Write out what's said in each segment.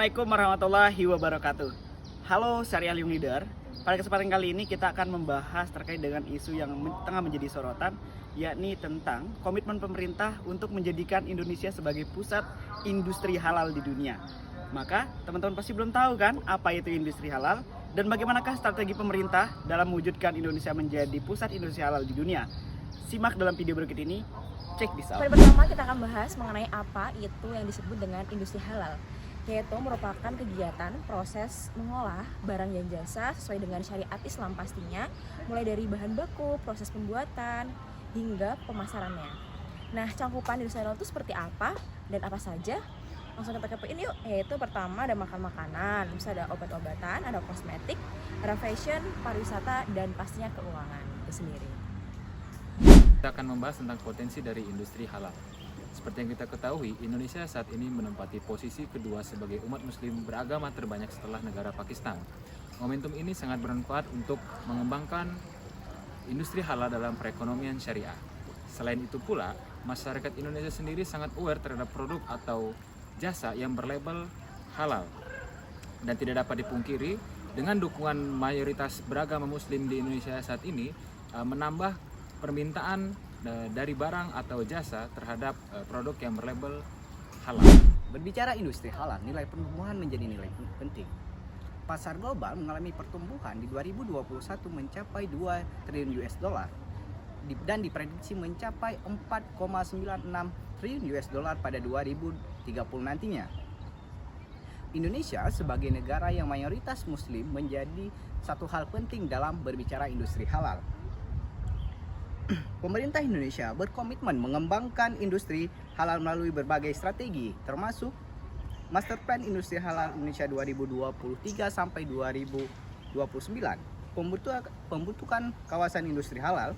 Assalamualaikum warahmatullahi wabarakatuh. Halo Syariah Young Leader. Pada kesempatan kali ini kita akan membahas terkait dengan isu yang tengah menjadi sorotan, yakni tentang komitmen pemerintah untuk menjadikan Indonesia sebagai pusat industri halal di dunia. Maka teman-teman pasti belum tahu kan apa itu industri halal dan bagaimanakah strategi pemerintah dalam mewujudkan Indonesia menjadi pusat industri halal di dunia. Simak dalam video berikut ini. Check this out. Pada pertama kita akan bahas mengenai apa itu yang disebut dengan industri halal, yaitu merupakan kegiatan proses mengolah barang dan jasa sesuai dengan syariat Islam pastinya, mulai dari bahan baku, proses pembuatan, hingga pemasarannya. Nah, cakupan industri halal itu seperti apa dan apa saja? Langsung kita kepoin yuk. Yaitu pertama ada makan-makanan, bisa ada obat-obatan, ada kosmetik, ada fashion, pariwisata, dan pastinya keuangan itu sendiri. Kita akan membahas tentang potensi dari industri halal. Seperti yang kita ketahui, Indonesia saat ini menempati posisi kedua sebagai umat muslim beragama terbanyak setelah negara Pakistan. Momentum ini sangat bermanfaat untuk mengembangkan industri halal dalam perekonomian syariah. Selain itu pula, masyarakat Indonesia sendiri sangat aware terhadap produk atau jasa yang berlabel halal. Dan tidak dapat dipungkiri, dengan dukungan mayoritas beragama muslim di Indonesia saat ini, menambah permintaan dari barang atau jasa terhadap produk yang berlabel halal. Berbicara industri halal, nilai pertumbuhan menjadi nilai penting. Pasar global mengalami pertumbuhan di 2021 mencapai 2 triliun US dollar dan diprediksi mencapai 4,96 triliun US dollar pada 2030 nantinya. Indonesia sebagai negara yang mayoritas muslim menjadi satu hal penting dalam berbicara industri halal. Pemerintah Indonesia berkomitmen mengembangkan industri halal melalui berbagai strategi, termasuk Master Plan Industri Halal Indonesia 2023 sampai 2029, pembentukan kawasan industri halal,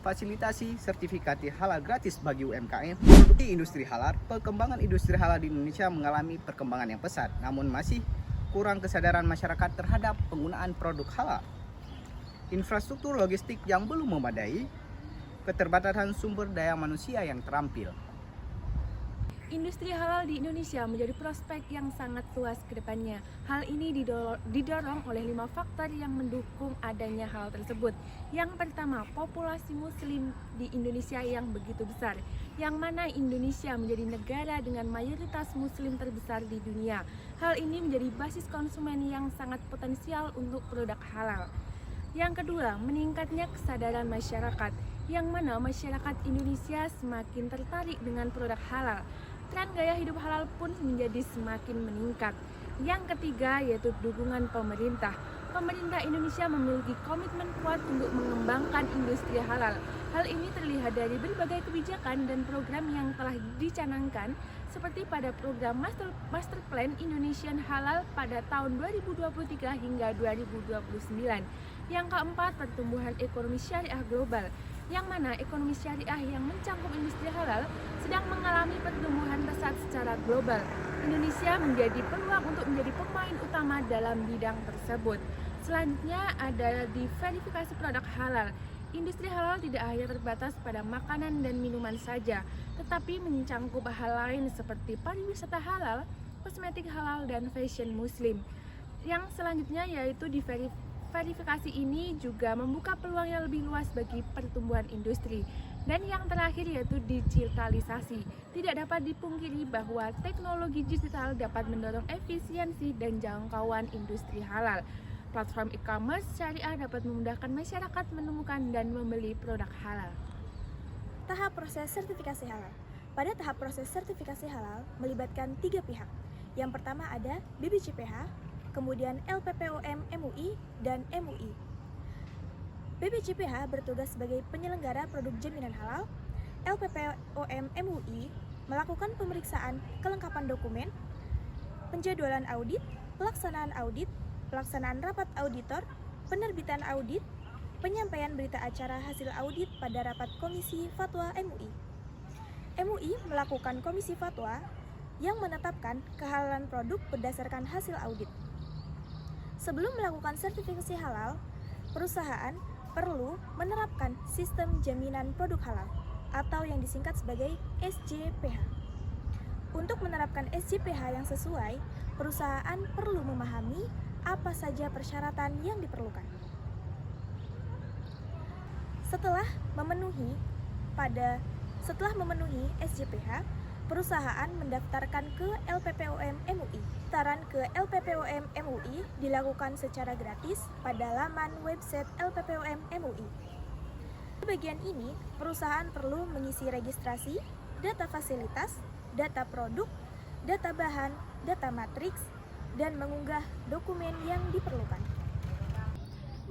fasilitasi sertifikasi halal gratis bagi UMKM, produksi industri halal. Perkembangan industri halal di Indonesia mengalami perkembangan yang pesat, namun masih kurang kesadaran masyarakat terhadap penggunaan produk halal. Infrastruktur logistik yang belum memadai, keterbatasan sumber daya manusia yang terampil. Industri halal di Indonesia menjadi prospek yang sangat luas ke depannya. Hal ini didorong oleh 5 faktor yang mendukung adanya hal tersebut. Yang pertama, populasi muslim di Indonesia yang begitu besar, yang mana Indonesia menjadi negara dengan mayoritas muslim terbesar di dunia. Hal ini menjadi basis konsumen yang sangat potensial untuk produk halal. Yang kedua, meningkatnya kesadaran masyarakat, yang mana masyarakat Indonesia semakin tertarik dengan produk halal. Tren gaya hidup halal pun menjadi semakin meningkat. Yang ketiga yaitu dukungan pemerintah. Pemerintah Indonesia memiliki komitmen kuat untuk mengembangkan industri halal. Hal ini terlihat dari berbagai kebijakan dan program yang telah dicanangkan, seperti pada program Master Plan Indonesian Halal pada tahun 2023 hingga 2029. Yang keempat, pertumbuhan ekonomi syariah global, yang mana ekonomi syariah yang mencangkup industri halal sedang mengalami pertumbuhan pesat secara global. Indonesia menjadi peluang untuk menjadi pemain utama dalam bidang tersebut. Selanjutnya ada di verifikasi produk halal. Industri halal tidak hanya terbatas pada makanan dan minuman saja, tetapi mencangkup hal lain seperti pariwisata halal, kosmetik halal, dan fashion muslim. Yang selanjutnya yaitu di verifikasi ini juga membuka peluang yang lebih luas bagi pertumbuhan industri. Dan yang terakhir yaitu digitalisasi. Tidak dapat dipungkiri bahwa teknologi digital dapat mendorong efisiensi dan jangkauan industri halal. Platform e-commerce syariah dapat memudahkan masyarakat menemukan dan membeli produk halal. Tahap proses sertifikasi halal. Pada tahap proses sertifikasi halal melibatkan 3 pihak. Yang pertama ada BPJPH, kemudian LPPOM MUI, dan MUI. BPJPH bertugas sebagai penyelenggara produk jaminan halal. LPPOM MUI melakukan pemeriksaan kelengkapan dokumen, penjadwalan audit, pelaksanaan rapat auditor, penerbitan audit, penyampaian berita acara hasil audit pada rapat Komisi Fatwa MUI. MUI melakukan komisi fatwa yang menetapkan kehalalan produk berdasarkan hasil audit. Sebelum melakukan sertifikasi halal, perusahaan perlu menerapkan sistem jaminan produk halal atau yang disingkat sebagai SJPH. Untuk menerapkan SJPH yang sesuai, perusahaan perlu memahami apa saja persyaratan yang diperlukan. Setelah memenuhi SJPH, perusahaan mendaftarkan ke LPPOM MUI. Pendaftaran ke LPPOM MUI dilakukan secara gratis pada laman website LPPOM MUI. Di bagian ini, perusahaan perlu mengisi registrasi, data fasilitas, data produk, data bahan, data matriks, dan mengunggah dokumen yang diperlukan.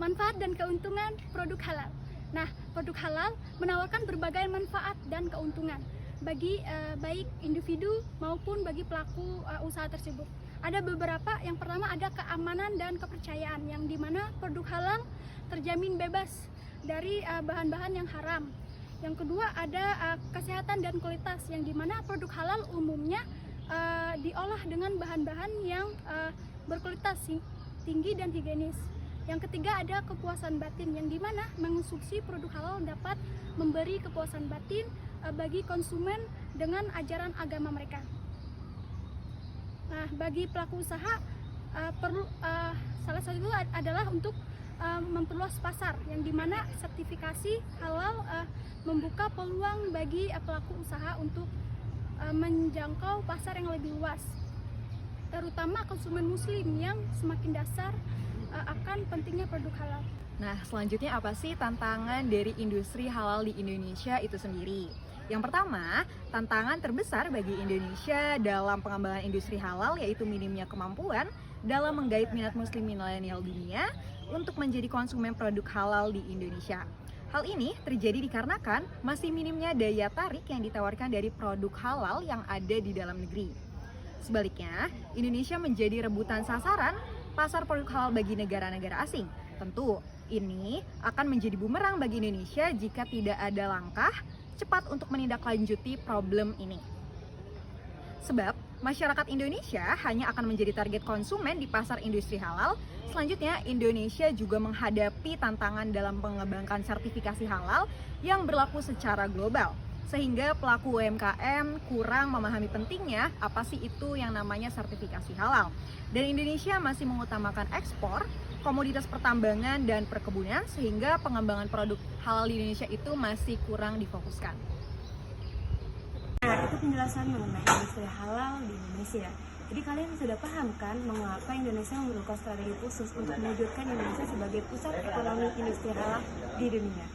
Manfaat dan keuntungan produk halal. Nah, produk halal menawarkan berbagai manfaat dan keuntungan bagi baik individu maupun bagi pelaku usaha tersebut. Ada beberapa, yang pertama ada keamanan dan kepercayaan, yang dimana produk halal terjamin bebas dari bahan-bahan yang haram. Yang kedua ada kesehatan dan kualitas, yang dimana produk halal umumnya diolah dengan bahan-bahan yang berkualitas tinggi dan higienis. Yang ketiga ada kepuasan batin, yang dimana mengonsumsi produk halal dapat memberi kepuasan batin bagi konsumen dengan ajaran agama mereka. Nah, bagi pelaku usaha salah satu adalah untuk memperluas pasar, yang dimana sertifikasi halal membuka peluang bagi pelaku usaha untuk menjangkau pasar yang lebih luas, terutama konsumen muslim yang semakin dasar akan pentingnya produk halal. Nah, selanjutnya apa sih tantangan dari industri halal di Indonesia itu sendiri? Yang pertama, tantangan terbesar bagi Indonesia dalam pengembangan industri halal yaitu minimnya kemampuan dalam menggait minat muslim milenial dunia untuk menjadi konsumen produk halal di Indonesia. Hal ini terjadi dikarenakan masih minimnya daya tarik yang ditawarkan dari produk halal yang ada di dalam negeri. Sebaliknya, Indonesia menjadi rebutan sasaran pasar produk halal bagi negara-negara asing. Tentu, ini akan menjadi bumerang bagi Indonesia jika tidak ada langkah cepat untuk menindaklanjuti problem ini. Sebab, masyarakat Indonesia hanya akan menjadi target konsumen di pasar industri halal. Selanjutnya, Indonesia juga menghadapi tantangan dalam mengembangkan sertifikasi halal yang berlaku secara global, sehingga pelaku UMKM kurang memahami pentingnya apa sih itu yang namanya sertifikasi halal. Dan Indonesia masih mengutamakan ekspor, komoditas pertambangan dan perkebunan, sehingga pengembangan produk halal di Indonesia itu masih kurang difokuskan. Nah, itu penjelasan mengenai industri halal di Indonesia. Jadi kalian sudah paham kan mengapa Indonesia memerlukan strategi khusus untuk mewujudkan Indonesia sebagai pusat ekonomi industri halal di dunia.